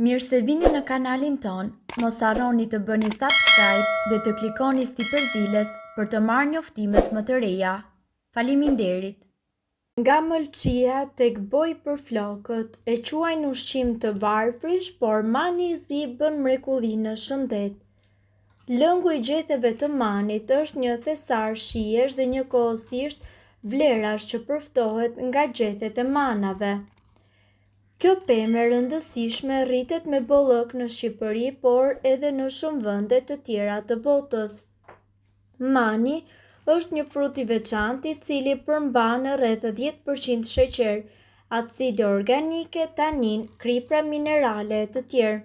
Mirë se vini në kanalin ton, mos harroni të bëni subscribe dhe të klikoni si përzieles për të marrë njoftimet më të reja. Faleminderit! Nga mëlçia tek boj për flokët e quajnë ushqim të varfrish, por mani i zi bën mrekulli në shëndet. Lëngu i gjetheve të manit është një thesar shijesh dhe njëkohësisht vlerash që përftohet nga gjethet e manave. Kjo pemë e rëndësishme rritet me bollëk në Shqipëri, por edhe në shumë vende të tjera të botës. Mani është një frut i veçantë i cili përmban rreth 10% sheqer, acide organike, tanin, kripra minerale e të tjerë.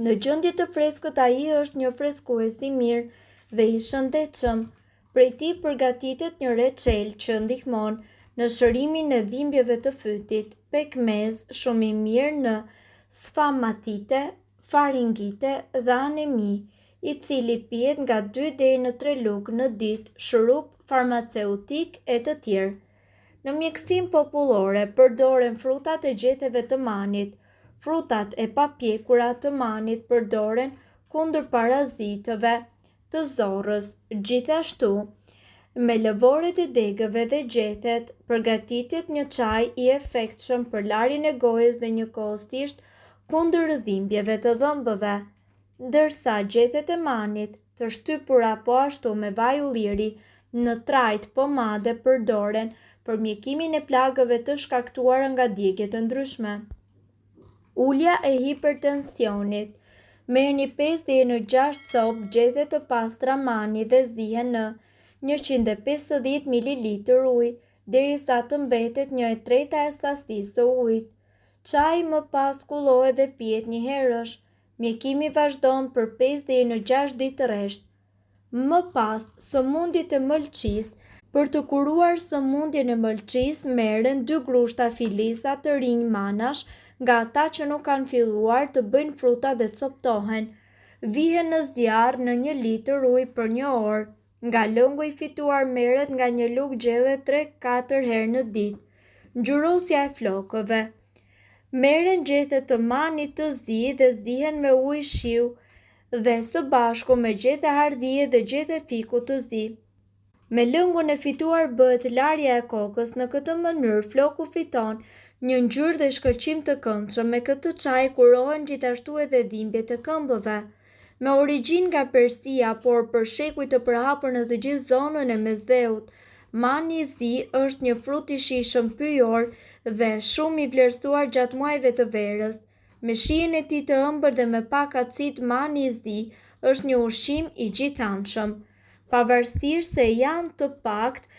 Në gjendje të freskët ai është një freskues i mirë dhe i shëndetshëm. Prej tij përgatitet një reçel që ndihmon në shërimin e dhimbjeve të fytit, pekmez shumë i mirë në sfamatite, faringite dhe anemi, i cili pihet nga 2 deri në 3 lugë në ditë, shurup farmaceutik e të tjerë. Në mjekësinë popullore përdoren frutat e gjetheve të manit. Frutat e papjekura të manit përdoren kundër parazitëve të zorrës. Gjithashtu, me lëvoret e degëve dhe gjethet përgatitet një çaj i efektshëm për larjen e gojës dhe njëkohësisht kundër dhimbjeve të dhëmbëve, ndërsa gjethet e manit të shtypura po ashtu me vaj ulliri në trajt pomade përdoren për mjekimin e plagëve të shkaktuara nga djegje të ndryshme. Ulja e hipertensionit. Merrni 5 deri në 6 copë gjethe të pastra mani dhe zihen në 150 ml ujë derisa të mbetet 1/3 e sasisë së ujit. Çaji më pas kullohet dhe pihet një herësh. Mjekimi vazhdon për 5 deri në 6 ditë rresht. Më pas, sëmundjet e mëlçisë. Për të kuruar sëmundjen e mëlçisë merren 2 grushta filisa të rinj manash nga ata që nuk kanë filluar të bëjnë fruta dhe coptohen. Vihen në zjarr në 1 litër ujë për 1 orë. Nga lëngu i fituar merret nga një lugë gjelle 3-4 herë në ditë. Ngjyrosja e flokëve. Merren gjethe të manit të zi dhe zdihen me ujë shiu dhe së bashku me gjethe hardhie dhe gjethe fiku të zi. Me lëngun e fituar bëhet larja e kokës. Në këtë mënyrë floku fiton një ngjyrë dhe shkëlqim të këndshëm. Me këtë çaj kurohen gjithashtu edhe dhimbjet e këmbëve. Me origjinë nga Persia, por për shekuj të përhapur në të gjithë zonën e Mesdheut, mani i zi është një frut i shijshëm pyjor dhe shumë i vlerësuar gjatë muajve të verës. Me shijen e tij të ëmbël dhe me pak acid, mani i zi është një ushqim i gjithanshëm. Pavarësisht se janë të paktë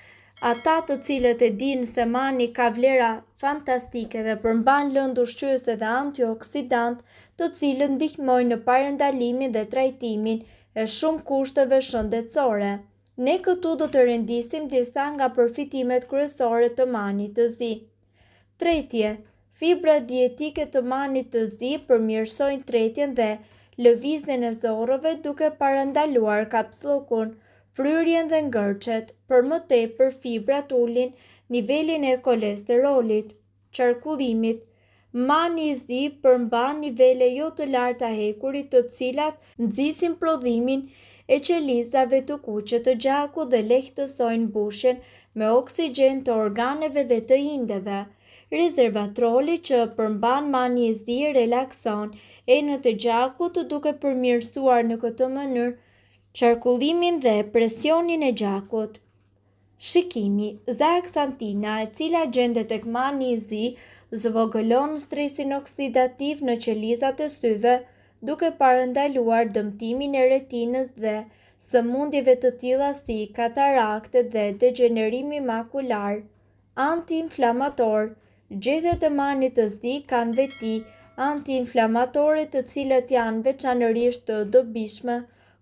ata të cilët e dinë se mani ka vlera fantastike dhe përmban lëndë ushqyese dhe antioksidant, të cilët ndihmojnë në parandalimin dhe trajtimin e shumë kushteve shëndetësore. Ne këtu do të rendisim disa nga përfitimet kryesore të manit të zi. Tretje, fibrat dietike të manit të zi përmirësojnë tretjen dhe lëvizjen e zorrëve duke parandaluar kapsullokun, fryrjen dhe ngërçet. Për më tepër, fibrat ulin nivelin e kolesterolit, qarkullimit. Mani i zi përmban nivele jo të larta hekurit, të cilat nxisin prodhimin e qelizave të kuqe të gjakut dhe lehtësojnë mbushjen me oksigjen të organeve dhe të indeve. Rezervatroli që përmban mani i zi relakson enët e gjakut duke përmirësuar në këtë mënyrë qarkullimin dhe presionin e gjakut. Shikimi. Zeaksantina, e cila gjendet tek mani i zi, zvogëlon stresin oksidativ në qelizat e syve, duke parandaluar dëmtimin e retinës dhe sëmundjeve të tilla si katarakte dhe degenerimi makular. Antiinflamator. Gjethet e manit të zi kanë veti antiinflamatore të cilët janë veçanërisht të dobishme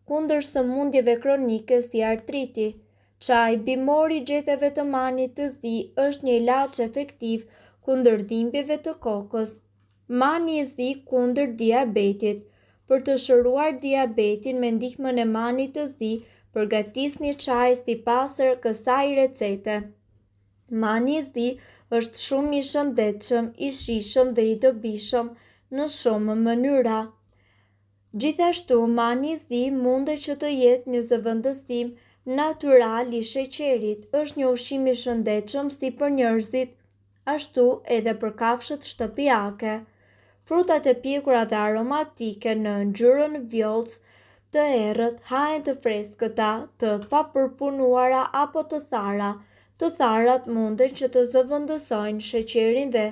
kundër sëmundjeve kronike si artriti. Çaji bimor i gjeteve të manit të zi është një ilaç efektiv kundër dhimbjeve të kokës. Mani i zi kundër diabetit. Për të shëruar diabetin me ndihmën e manit të zi, përgatisni çaj sipas kësaj recete. Mani i zi është shumë i shëndetshëm, i shijshëm dhe i dobishëm në shumë mënyra. Gjithashtu, mani i zi mundet që të jetë një zëvendësim natyral i sheqerit. Është një ushqim i shëndetshëm si për njerëzit, ashtu edhe për kafshët shtëpiake. Frutat e pjekura dhe aromatike në ngjyrën vjollc të errët, hahen të freskëta, të papërpunuara apo të thara. Të tharat munden që të zëvendësojnë sheqerin dhe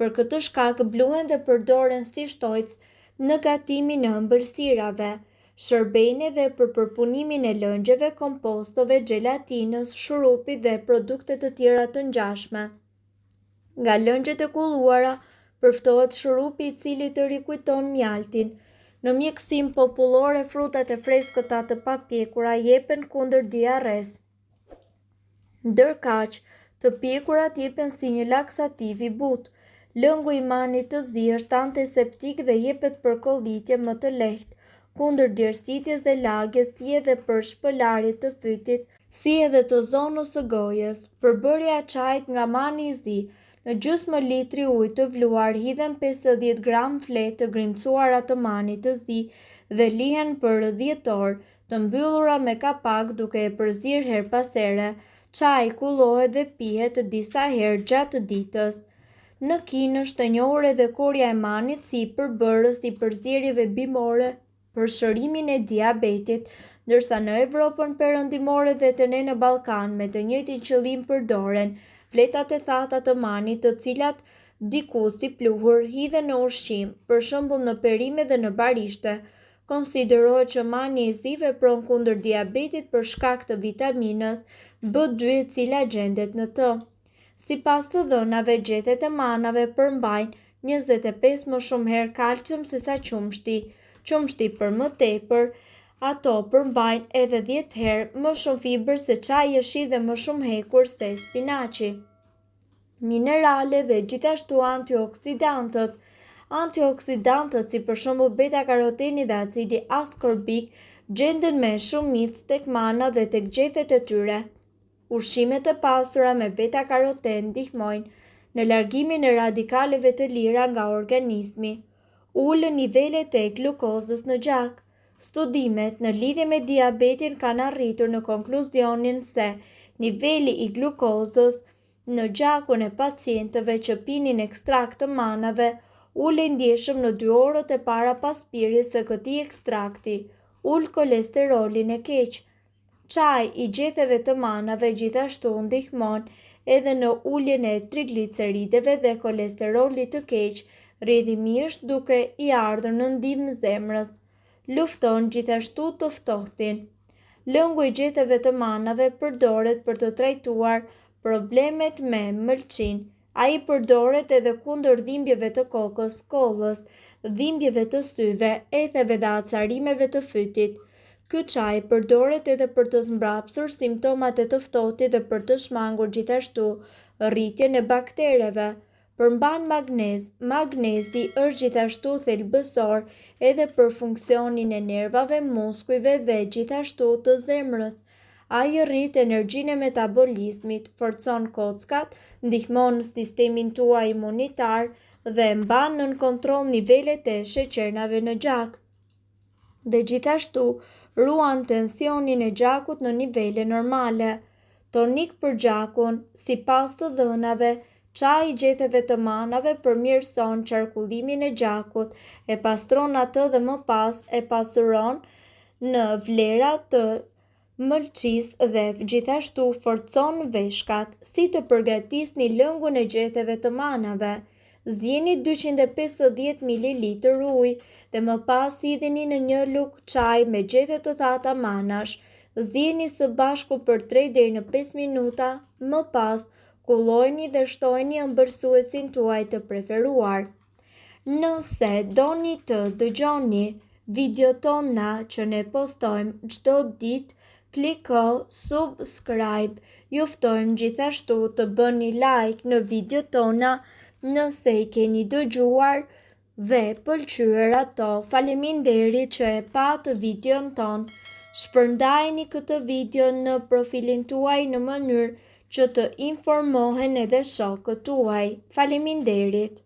për këtë shkak bluhen dhe përdoren si shtojc në gatimin e ëmbëlsirave. Shërbejnë edhe për përpunimin e lëngjeve, kompostove, gelatinës, shurupit dhe produkte të tjera të ngjashme. Nga lëngjet e kulluara përftohet shurupi i cili të rikujton mjaltin. Në mjekësim popullore, frutat e freskëta të papjekura jepen kundër diarres. Ndërkaq, të pjekurat jepen si një laksativ i butë. Lëngu i manit të zi është antiseptik dhe jepet për kollitje më të lehtë, kundër djersitjes dhe lagjes, si edhe për shpëlarje të fytit, si edhe të zonës së gojës. Përbërja e çajit nga mani i zi. Në gjysmë litri ujë të vluar hidhen 50 gram fletë të grimcuara të manit të zi dhe lihen për 10 orë, të mbyllura me kapak duke e përzierë her pas here. Çaji kullohet dhe pihet disa herë gjatë ditës. Në Kinë është e njohur edhe korja e manit si përbërës i përzierjeve bimore për shërimin e diabetit, ndërsa në Evropën perëndimore dhe të ne në Ballkan me të njëjtin qëllim përdoren fletat e thata të manit, të cilat diku si pluhur hidhen në ushqim, për shembull në perime dhe në barishte. Konsiderohet që mani i zi vepron kundër diabetit për shkak të vitaminës B2 e cila gjendet në të. Sipas të dhënave, gjethet e manave përmbajnë 25 më shumë herë kalcium sesa qumshti. Qumshti për më tepër, ato përmbajnë edhe 10 herë më shumë fibër se çaji i shi dhe më shumë hekur se spinaçi. Minerale dhe gjithashtu antioksidantët. Antioksidantët si për shembull beta-karoteni dhe acidi askorbik gjenden me shumicë tek mana dhe tek gjethet e tyre. Ushqimet e pasura me beta-karoten ndihmojnë në largimin e radikaleve të lira nga organizmi. Ulën nivelet e glukozës në gjak. Studimet në lidhje me diabetin kanë arritur në konkluzionin se niveli i glukozës në gjakun e pacientëve që pinin ekstrakt të manave ulej ndjeshëm në 2 orët e para pas pirjes së këtij ekstrakti. Ul kolesterolin e keq. Çaji i gjeteve të manave gjithashtu ndihmon edhe në uljen e triglicerideve dhe kolesterolit të keq, rrjedhimisht duke i ardhur në ndihmë zemrës. Lufton gjithashtu të ftohtin. Lëngu i gjeteve të manave përdoret për të trajtuar problemet me mëlçin. Ai përdoret edhe kundër dhimbjeve të kokës, kollës, dhimbjeve të syve, etheve dhe acarimeve të fytit. Ky çaj përdoret edhe për të zmbrapsur simptomat e të ftohtit dhe për të shmangur gjithashtu rritjen e baktereve. Përmban magnez. Magnezi është gjithashtu thelbësor edhe për funksionin e nervave, muskujve dhe gjithashtu të zemrës. Ai rrit energjinë e metabolizmit, forcon kockat, ndihmon sistemin tuaj imunitar dhe mban nën kontroll nivelet e sheqernave në gjak. Dhe gjithashtu ruan tensionin e gjakut në nivele normale. Tonik për gjakun, sipas të dhënave, çaji i gjeteve të manave përmirëson qarkullimin e gjakut, e pastron atë dhe më pas e pasuron në vlera të mëlçisë dhe gjithashtu forcon veshkat. Si të përgatisni lëngun e gjeteve të manave? Zgjini 250 ml ujë dhe më pas hidhini në një lug çaj me gjethe të thata manash. Zgjini së bashku për 3 deri në 5 minuta, më pas kullojini dhe shtojini ëmbëlsuesin tuaj të preferuar. Nëse doni të dëgjoni videot tona që ne postojmë çdo ditë, kliko subscribe. Ju ftojmë gjithashtu të bëni like në videot tona nëse i keni dëgjuar dhe pëlqyer ato. Faleminderit që e pat videon ton. Shpërndajeni këtë video në profilin tuaj në mënyrë që të informohen edhe shokët tuaj. Faleminderit.